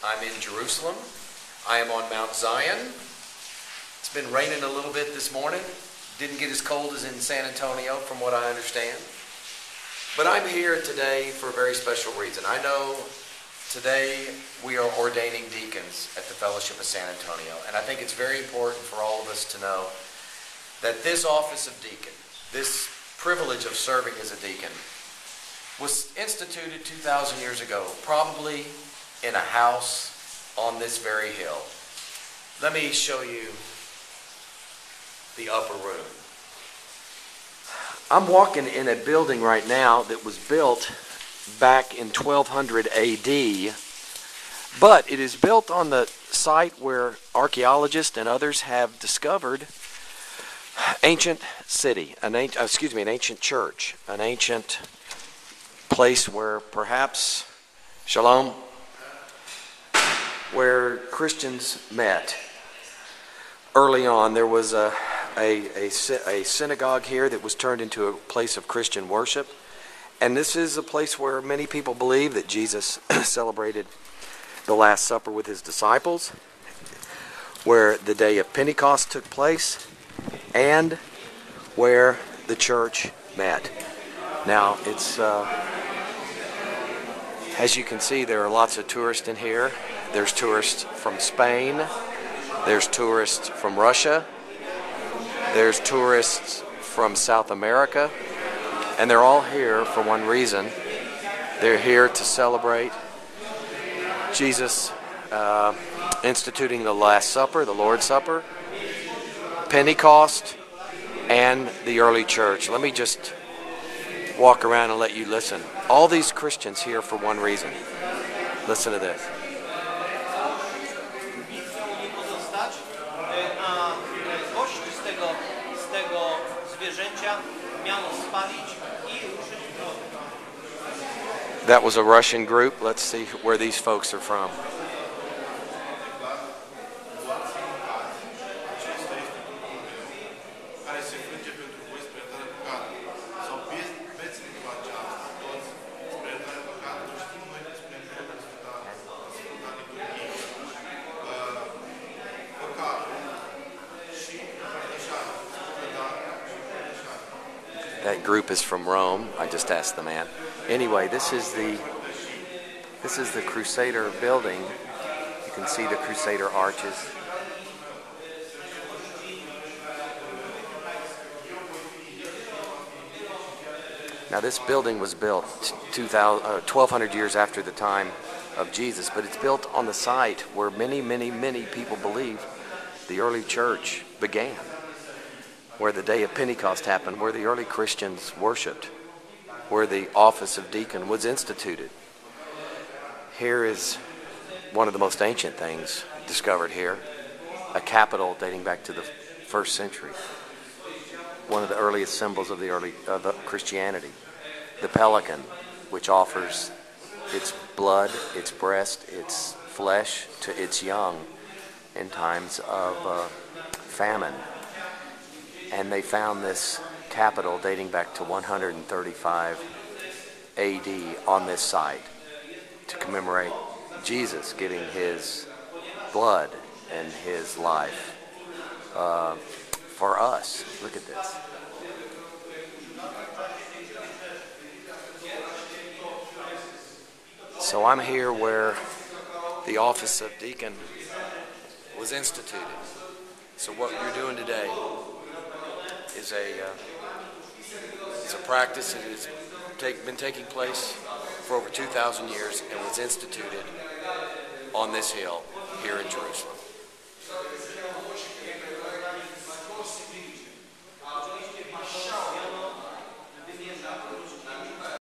I'm in Jerusalem. I am on Mount Zion. It's been raining a little bit this morning. Didn't get as cold as in San Antonio, from what I understand. But I'm here today for a very special reason. I know today we are ordaining deacons at the Fellowship of San Antonio, and I think it's very important for all of us to know that this office of deacon, this privilege of serving as a deacon, was instituted 2,000 years ago, probably in a house on this very hill. Let me show you the upper room. I'm walking in a building right now that was built back in 1200 AD, but it is built on the site where archaeologists and others have discovered ancient city, an ancient church, an ancient place where perhaps, shalom, where Christians met. Early on, there was a synagogue here that was turned into a place of Christian worship. And this is a place where many people believe that Jesus celebrated the Last Supper with his disciples, where the day of Pentecost took place, and where the church met. Now, it's as you can see, there are lots of tourists in here. There's tourists from Spain. There's tourists from Russia. There's tourists from South America. And they're all here for one reason. They're here to celebrate Jesus instituting the Last Supper, the Lord's Supper, Pentecost, and the early church. Let me just walk around and let you listen. All these Christians here for one reason. Listen to this. That was a Russian group. Let's see where these folks are from. That group is from Rome. I just asked the man. Anyway, this is the Crusader building. You can see the Crusader arches. Now, this building was built 1,200 years after the time of Jesus, but it's built on the site where many, many, many people believe the early church began, where the day of Pentecost happened, where the early Christians worshiped, where the office of deacon was instituted. Here is one of the most ancient things discovered here, a capital dating back to the 1st century, one of the earliest symbols of the Christianity. The pelican, which offers its blood, its breast, its flesh to its young in times of famine. And they found this capital dating back to 135 AD on this site to commemorate Jesus giving his blood and his life for us. Look at this. So I'm here where the office of deacon was instituted. So what you're doing today is it's a practice that has been taking place for over 2,000 years and was instituted on this hill here in Jerusalem.